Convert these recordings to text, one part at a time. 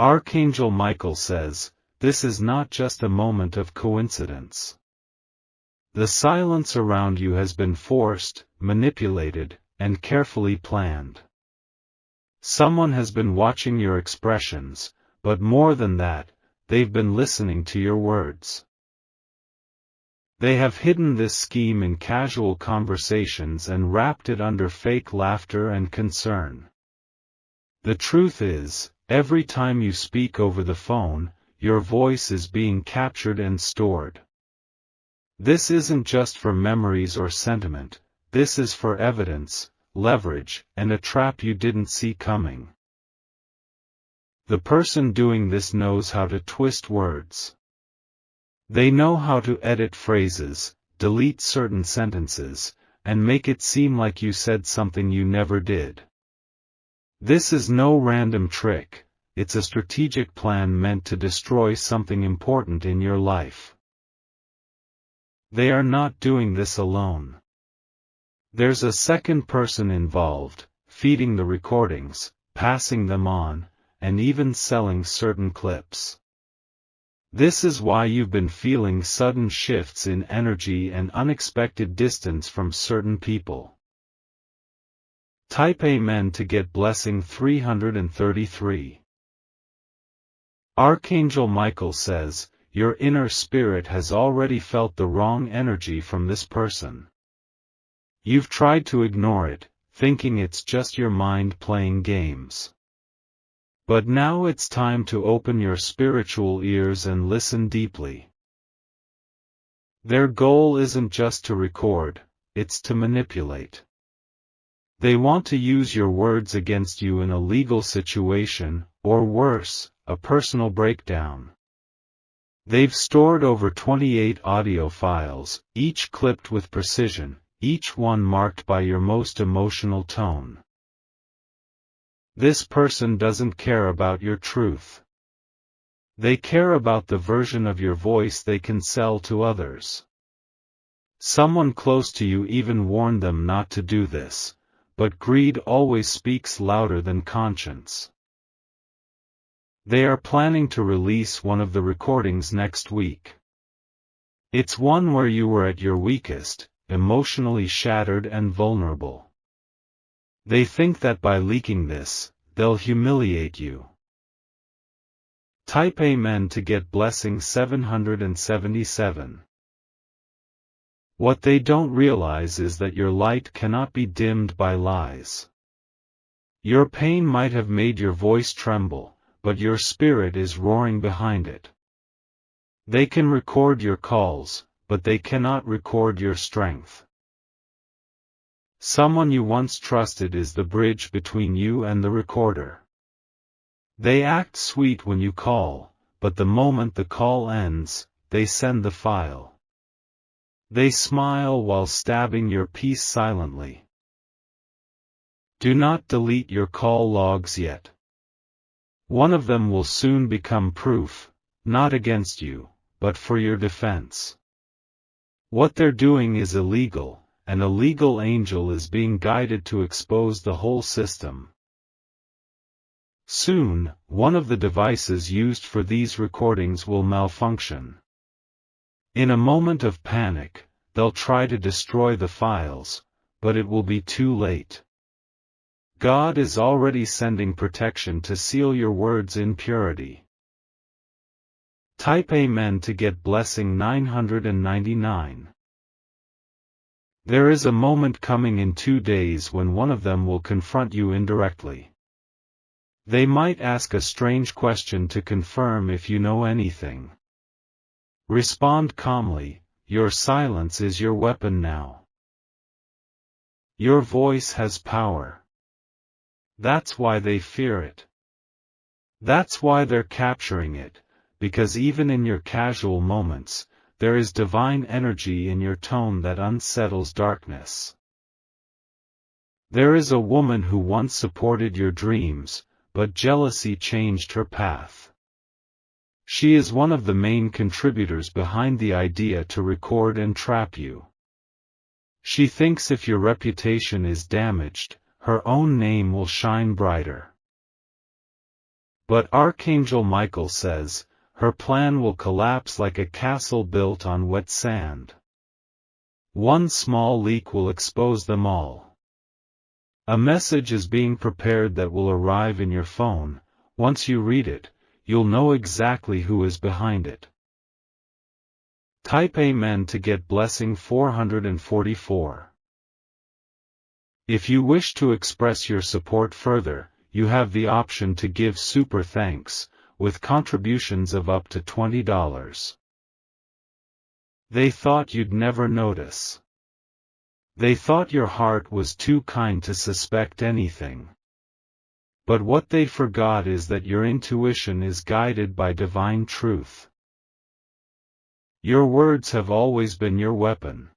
Archangel Michael says, this is not just a moment of coincidence. The silence around you has been forced, manipulated, and carefully planned. Someone has been watching your expressions, but more than that, they've been listening to your words. They have hidden this scheme in casual conversations and wrapped it under fake laughter and concern. The truth is, every time you speak over the phone, your voice is being captured and stored. This isn't just for memories or sentiment, this is for evidence, leverage, and a trap you didn't see coming. The person doing this knows how to twist words. They know how to edit phrases, delete certain sentences, and make it seem like you said something you never did. This is no random trick, it's a strategic plan meant to destroy something important in your life. They are not doing this alone. There's a second person involved, feeding the recordings, passing them on, and even selling certain clips. This is why you've been feeling sudden shifts in energy and unexpected distance from certain people. Type Amen to get blessing 333. Archangel Michael says, your inner spirit has already felt the wrong energy from this person. You've tried to ignore it, thinking it's just your mind playing games. But now it's time to open your spiritual ears and listen deeply. Their goal isn't just to record, it's to manipulate. They want to use your words against you in a legal situation, or worse, a personal breakdown. They've stored over 28 audio files, each clipped with precision, each one marked by your most emotional tone. This person doesn't care about your truth. They care about the version of your voice they can sell to others. Someone close to you even warned them not to do this, but greed always speaks louder than conscience. They are planning to release one of the recordings next week. It's one where you were at your weakest, emotionally shattered and vulnerable. They think that by leaking this, they'll humiliate you. Type Amen to get blessing 777. What they don't realize is that your light cannot be dimmed by lies. Your pain might have made your voice tremble, but your spirit is roaring behind it. They can record your calls, but they cannot record your strength. Someone you once trusted is the bridge between you and the recorder. They act sweet when you call, but the moment the call ends, they send the file. They smile while stabbing your peace silently. Do not delete your call logs yet. One of them will soon become proof, not against you, but for your defense. What they're doing is illegal, and a legal angel is being guided to expose the whole system. Soon, one of the devices used for these recordings will malfunction. In a moment of panic, they'll try to destroy the files, but it will be too late. God is already sending protection to seal your words in purity. Type Amen to get blessing 999. There is a moment coming in 2 days when one of them will confront you indirectly. They might ask a strange question to confirm if you know anything. Respond calmly, your silence is your weapon now. Your voice has power. That's why they fear it. That's why they're capturing it, because even in your casual moments, there is divine energy in your tone that unsettles darkness. There is a woman who once supported your dreams, but jealousy changed her path. She is one of the main contributors behind the idea to record and trap you. She thinks if your reputation is damaged, her own name will shine brighter. But Archangel Michael says, her plan will collapse like a castle built on wet sand. One small leak will expose them all. A message is being prepared that will arrive in your phone. Once you read it, you'll know exactly who is behind it. Type Amen to get blessing 444. If you wish to express your support further, you have the option to give super thanks, with contributions of up to $20. They thought you'd never notice. They thought your heart was too kind to suspect anything. But what they forgot is that your intuition is guided by divine truth. Your words have always been your weapon.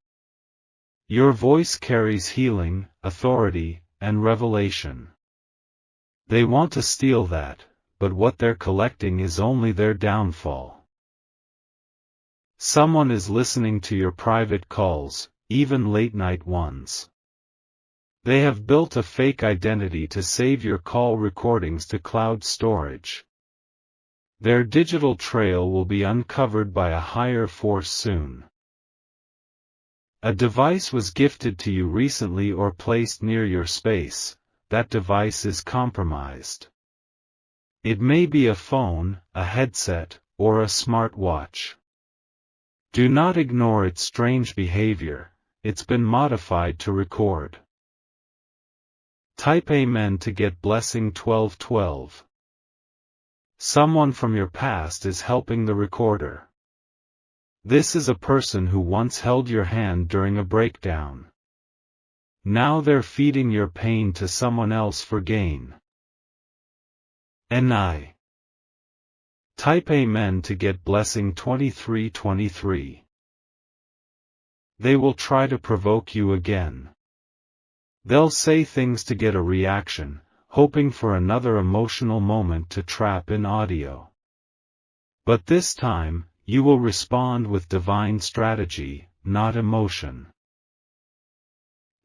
Your voice carries healing, authority, and revelation. They want to steal that, but what they're collecting is only their downfall. Someone is listening to your private calls, even late-night ones. They have built a fake identity to save your call recordings to cloud storage. Their digital trail will be uncovered by a higher force soon. A device was gifted to you recently or placed near your space. That device is compromised. It may be a phone, a headset, or a smartwatch. Do not ignore its strange behavior. It's been modified to record. Type Amen to get blessing 1212. Someone from your past is helping the recorder. This is a person who once held your hand during a breakdown. Now they're feeding your pain to someone else for gain. NI. Type Amen to get blessing 2323. They will try to provoke you again. They'll say things to get a reaction, hoping for another emotional moment to trap in audio. But this time, you will respond with divine strategy, not emotion.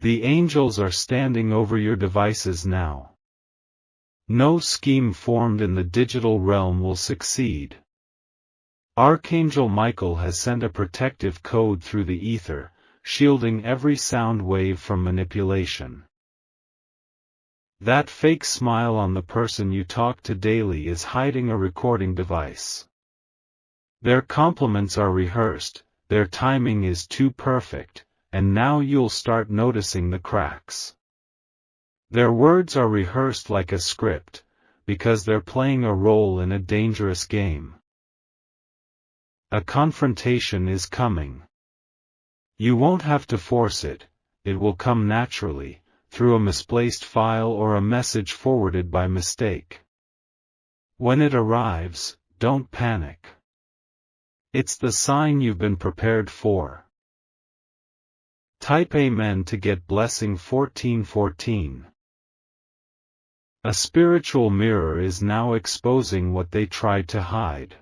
The angels are standing over your devices now. No scheme formed in the digital realm will succeed. Archangel Michael has sent a protective code through the ether, shielding every sound wave from manipulation. That fake smile on the person you talk to daily is hiding a recording device. Their compliments are rehearsed, their timing is too perfect, and now you'll start noticing the cracks. Their words are rehearsed like a script, because they're playing a role in a dangerous game. A confrontation is coming. You won't have to force it, it will come naturally, through a misplaced file or a message forwarded by mistake. When it arrives, don't panic. It's the sign you've been prepared for. Type Amen to get blessing 1414. A spiritual mirror is now exposing what they tried to hide.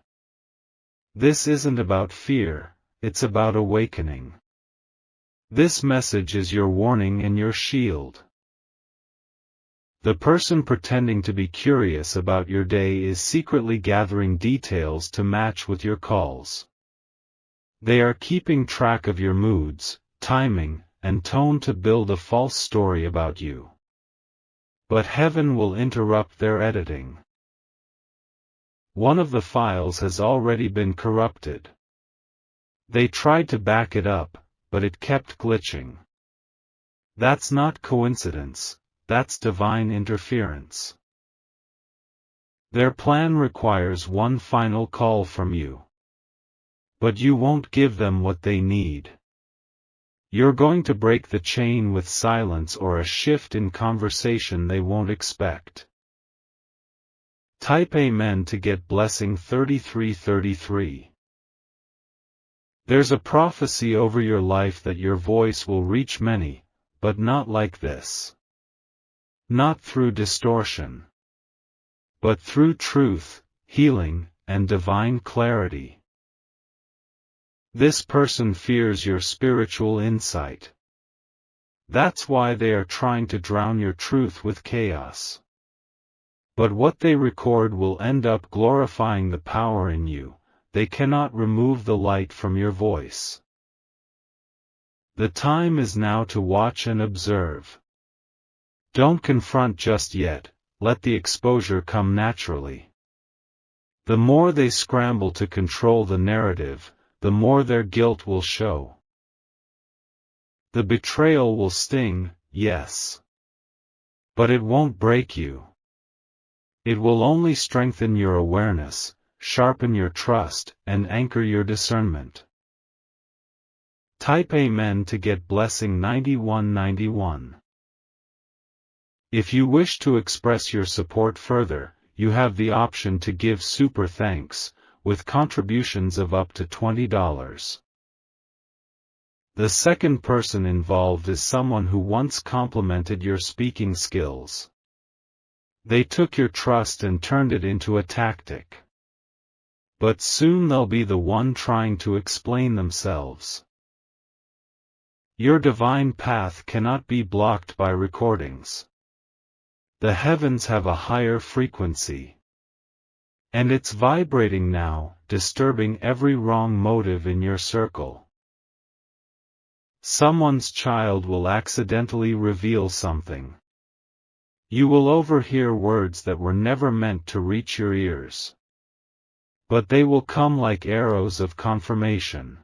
This isn't about fear, it's about awakening. This message is your warning and your shield. The person pretending to be curious about your day is secretly gathering details to match with your calls. They are keeping track of your moods, timing, and tone to build a false story about you. But heaven will interrupt their editing. One of the files has already been corrupted. They tried to back it up, but it kept glitching. That's not coincidence, that's divine interference. Their plan requires one final call from you. But you won't give them what they need. You're going to break the chain with silence or a shift in conversation they won't expect. Type Amen to get blessing 3333. There's a prophecy over your life that your voice will reach many, but not like this. Not through distortion. But through truth, healing, and divine clarity. This person fears your spiritual insight. That's why they are trying to drown your truth with chaos. But what they record will end up glorifying the power in you. They cannot remove the light from your voice. The time is now to watch and observe. Don't confront just yet, let the exposure come naturally. The more they scramble to control the narrative, the more their guilt will show. The betrayal will sting, yes. But it won't break you. It will only strengthen your awareness, sharpen your trust, and anchor your discernment. Type Amen to get blessing 9191. If you wish to express your support further, you have the option to give super thanks, with contributions of up to $20. The second person involved is someone who once complimented your speaking skills. They took your trust and turned it into a tactic. But soon they'll be the one trying to explain themselves. Your divine path cannot be blocked by recordings. The heavens have a higher frequency. And it's vibrating now, disturbing every wrong motive in your circle. Someone's child will accidentally reveal something. You will overhear words that were never meant to reach your ears. But they will come like arrows of confirmation.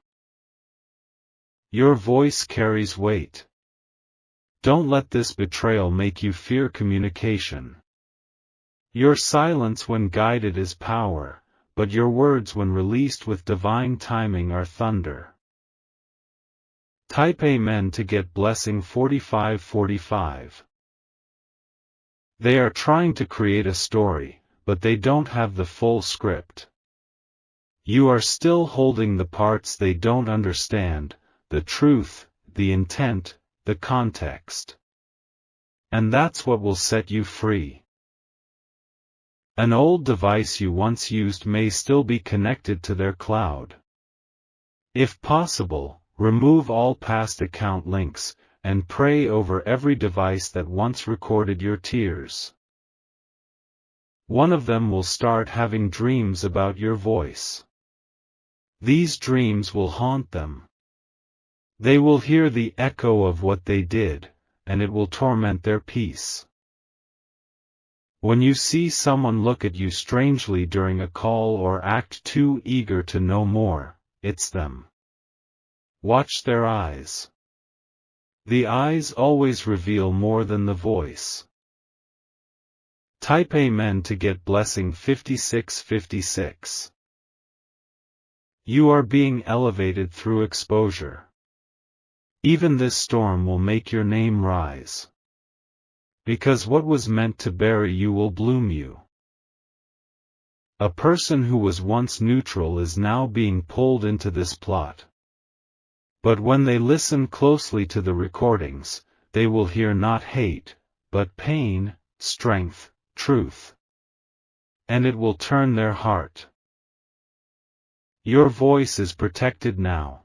Your voice carries weight. Don't let this betrayal make you fear communication. Your silence when guided is power, but your words when released with divine timing are thunder. Type Amen to get blessing 4545. They are trying to create a story, but they don't have the full script. You are still holding the parts they don't understand, the truth, the intent, the context. And that's what will set you free. An old device you once used may still be connected to their cloud. If possible, remove all past account links, and pray over every device that once recorded your tears. One of them will start having dreams about your voice. These dreams will haunt them. They will hear the echo of what they did, and it will torment their peace. When you see someone look at you strangely during a call or act too eager to know more, it's them. Watch their eyes. The eyes always reveal more than the voice. Type Amen to get blessing 5656. You are being elevated through exposure. Even this storm will make your name rise. Because what was meant to bury you will bloom you. A person who was once neutral is now being pulled into this plot. But when they listen closely to the recordings, they will hear not hate, but pain, strength, truth. And it will turn their heart. Your voice is protected now.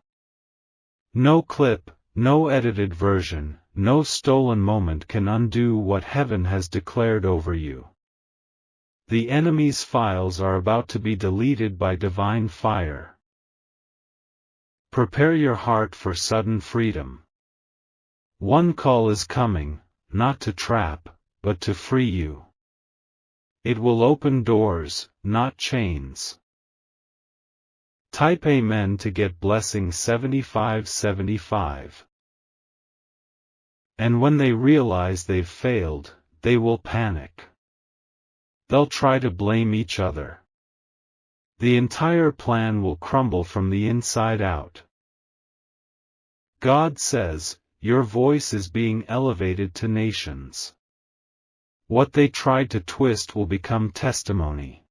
No clip, no edited version, no stolen moment can undo what heaven has declared over you. The enemy's files are about to be deleted by divine fire. Prepare your heart for sudden freedom. One call is coming, not to trap, but to free you. It will open doors, not chains. Type Amen to get blessing 7575. And when they realize they've failed, they will panic. They'll try to blame each other. The entire plan will crumble from the inside out. God says, your voice is being elevated to nations. What they tried to twist will become testimony.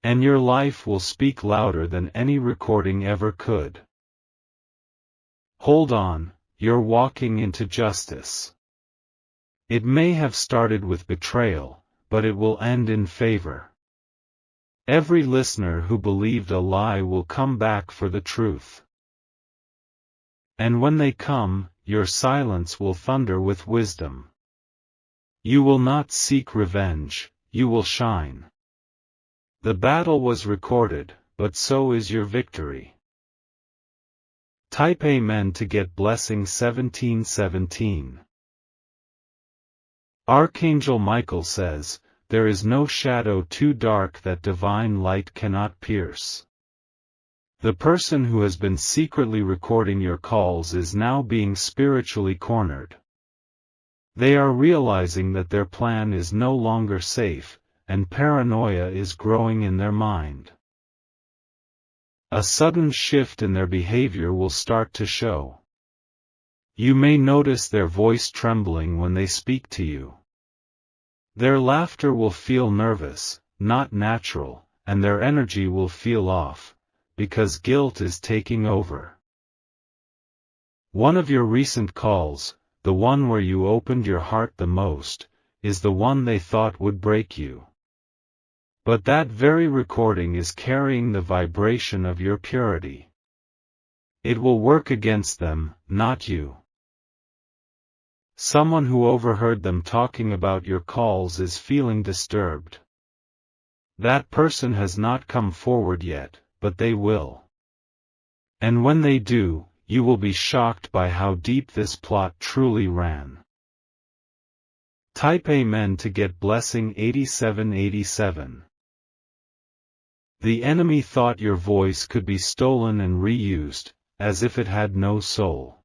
And your life will speak louder than any recording ever could. Hold on, you're walking into justice. It may have started with betrayal, but it will end in favor. Every listener who believed a lie will come back for the truth. And when they come, your silence will thunder with wisdom. You will not seek revenge, you will shine. The battle was recorded, but so is your victory. Type Amen to get blessing 1717. Archangel Michael says, there is no shadow too dark that divine light cannot pierce. The person who has been secretly recording your calls is now being spiritually cornered. They are realizing that their plan is no longer safe, and paranoia is growing in their mind. A sudden shift in their behavior will start to show. You may notice their voice trembling when they speak to you. Their laughter will feel nervous, not natural, and their energy will feel off, because guilt is taking over. One of your recent calls, the one where you opened your heart the most, is the one they thought would break you. But that very recording is carrying the vibration of your purity. It will work against them, not you. Someone who overheard them talking about your calls is feeling disturbed. That person has not come forward yet, but they will. And when they do, you will be shocked by how deep this plot truly ran. Type Amen to get blessing 8787. The enemy thought your voice could be stolen and reused, as if it had no soul.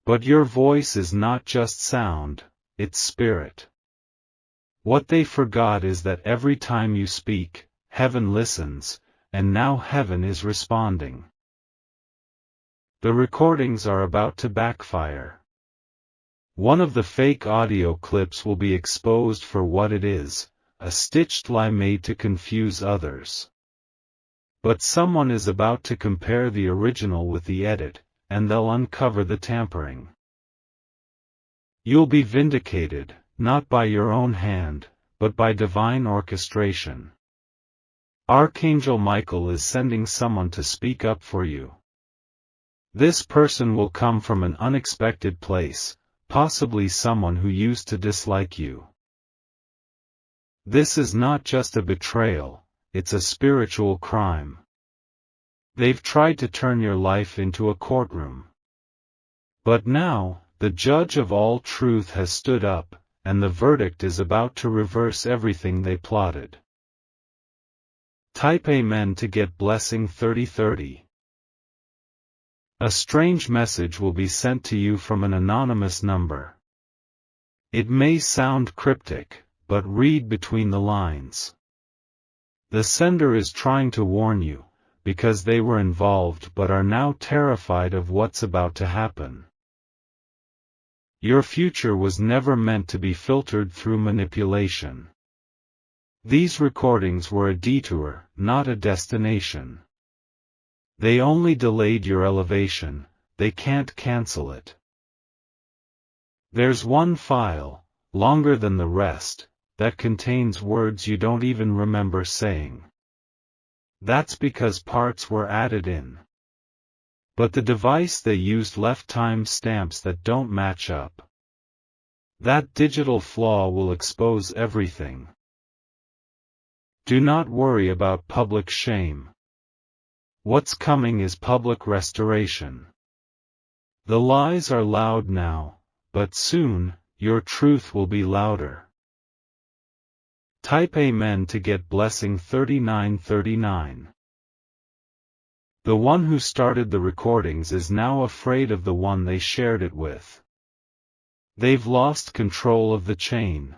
But your voice is not just sound, it's spirit. What they forgot is that every time you speak, heaven listens, and now heaven is responding. The recordings are about to backfire. One of the fake audio clips will be exposed for what it is, a stitched lie made to confuse others. But someone is about to compare the original with the edit, and they'll uncover the tampering. You'll be vindicated, not by your own hand, but by divine orchestration. Archangel Michael is sending someone to speak up for you. This person will come from an unexpected place, possibly someone who used to dislike you. This is not just a betrayal, it's a spiritual crime. They've tried to turn your life into a courtroom. But now, the judge of all truth has stood up, and the verdict is about to reverse everything they plotted. Type Amen to get blessing 3030. A strange message will be sent to you from an anonymous number. It may sound cryptic, but read between the lines. The sender is trying to warn you, because they were involved but are now terrified of what's about to happen. Your future was never meant to be filtered through manipulation. These recordings were a detour, not a destination. They only delayed your elevation, they can't cancel it. There's one file, longer than the rest, that contains words you don't even remember saying. That's because parts were added in. But the device they used left time stamps that don't match up. That digital flaw will expose everything. Do not worry about public shame. What's coming is public restoration. The lies are loud now, but soon, your truth will be louder. Type Amen to get blessing 3939. The one who started the recordings is now afraid of the one they shared it with. They've lost control of the chain.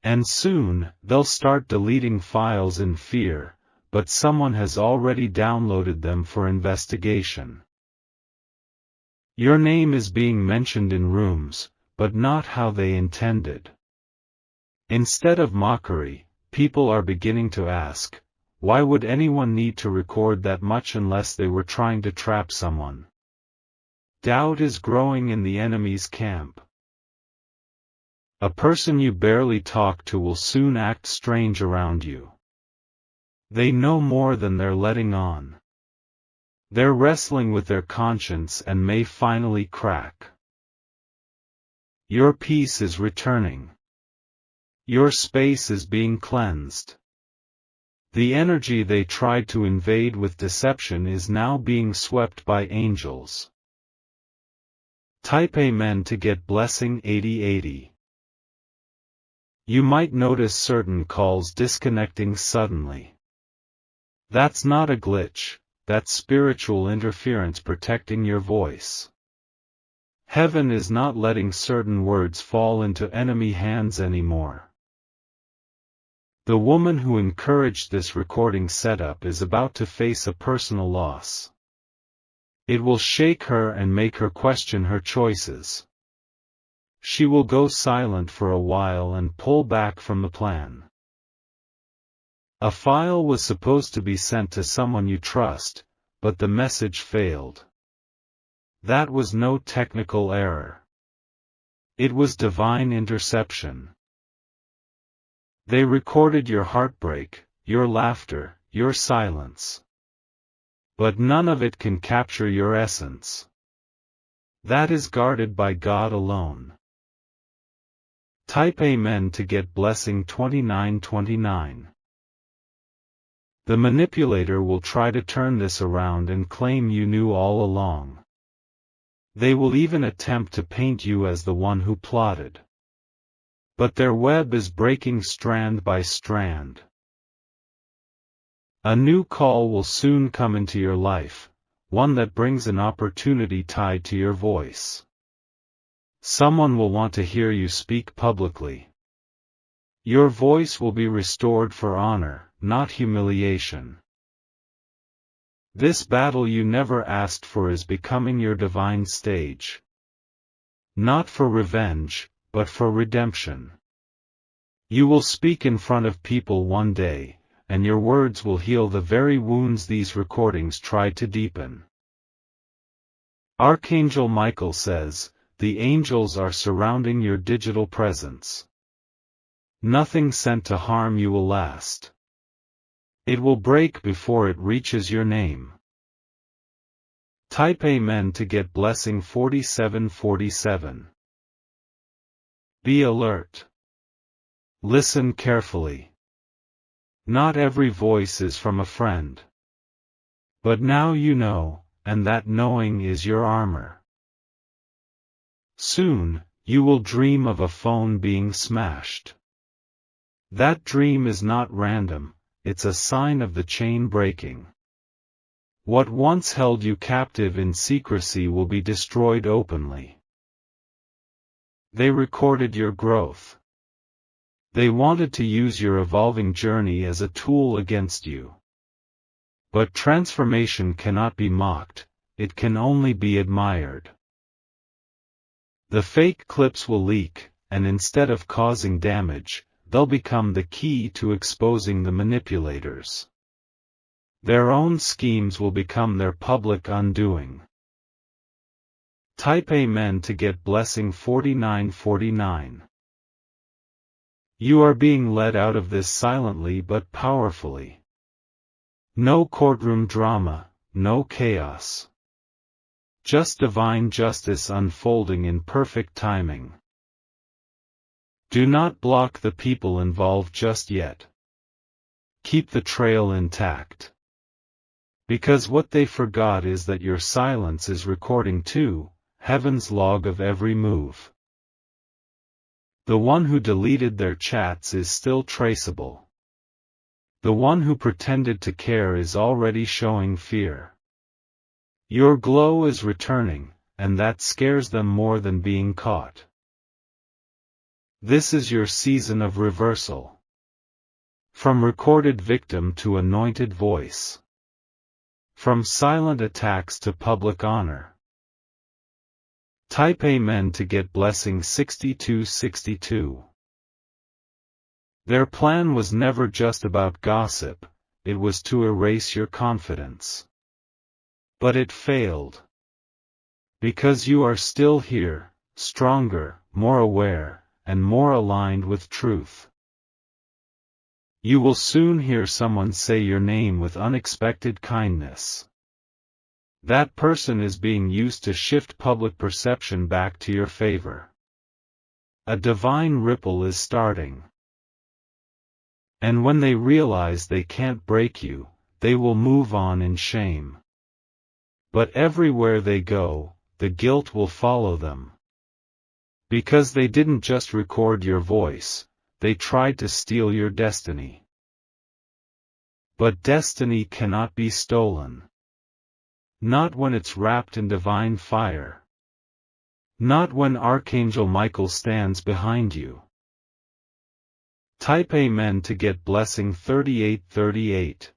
And soon, they'll start deleting files in fear, but someone has already downloaded them for investigation. Your name is being mentioned in rooms, but not how they intended. Instead of mockery, people are beginning to ask, why would anyone need to record that much unless they were trying to trap someone? Doubt is growing in the enemy's camp. A person you barely talk to will soon act strange around you. They know more than they're letting on. They're wrestling with their conscience and may finally crack. Your peace is returning. Your space is being cleansed. The energy they tried to invade with deception is now being swept by angels. Type Amen to get blessing 8080. You might notice certain calls disconnecting suddenly. That's not a glitch, that's spiritual interference protecting your voice. Heaven is not letting certain words fall into enemy hands anymore. The woman who encouraged this recording setup is about to face a personal loss. It will shake her and make her question her choices. She will go silent for a while and pull back from the plan. A file was supposed to be sent to someone you trust, but the message failed. That was no technical error. It was divine interception. They recorded your heartbreak, your laughter, your silence. But none of it can capture your essence. That is guarded by God alone. Type Amen to get blessing 2929. The manipulator will try to turn this around and claim you knew all along. They will even attempt to paint you as the one who plotted. But their web is breaking strand by strand. A new call will soon come into your life, one that brings an opportunity tied to your voice. Someone will want to hear you speak publicly. Your voice will be restored for honor, not humiliation. This battle you never asked for is becoming your divine stage. Not for revenge, but for redemption. You will speak in front of people one day, and your words will heal the very wounds these recordings tried to deepen. Archangel Michael says, the angels are surrounding your digital presence. Nothing sent to harm you will last. It will break before it reaches your name. Type Amen to get blessing 4747. Be alert. Listen carefully. Not every voice is from a friend. But now you know, and that knowing is your armor. Soon, you will dream of a phone being smashed. That dream is not random, it's a sign of the chain breaking. What once held you captive in secrecy will be destroyed openly. They recorded your growth. They wanted to use your evolving journey as a tool against you. But transformation cannot be mocked, it can only be admired. The fake clips will leak, and instead of causing damage, they'll become the key to exposing the manipulators. Their own schemes will become their public undoing. Type Amen to get blessing 4949. You are being led out of this silently but powerfully. No courtroom drama, no chaos. Just divine justice unfolding in perfect timing. Do not block the people involved just yet. Keep the trail intact. Because what they forgot is that your silence is recording too, heaven's log of every move. The one who deleted their chats is still traceable. The one who pretended to care is already showing fear. Your glow is returning, and that scares them more than being caught. This is your season of reversal. From recorded victim to anointed voice. From silent attacks to public honor. Type Amen to get blessing 6262. Their plan was never just about gossip, it was to erase your confidence. But it failed. Because you are still here, stronger, more aware, and more aligned with truth. You will soon hear someone say your name with unexpected kindness. That person is being used to shift public perception back to your favor. A divine ripple is starting. And when they realize they can't break you, they will move on in shame. But everywhere they go, the guilt will follow them. Because they didn't just record your voice, they tried to steal your destiny. But destiny cannot be stolen. Not when it's wrapped in divine fire. Not when Archangel Michael stands behind you. Type Amen to get blessing 3838.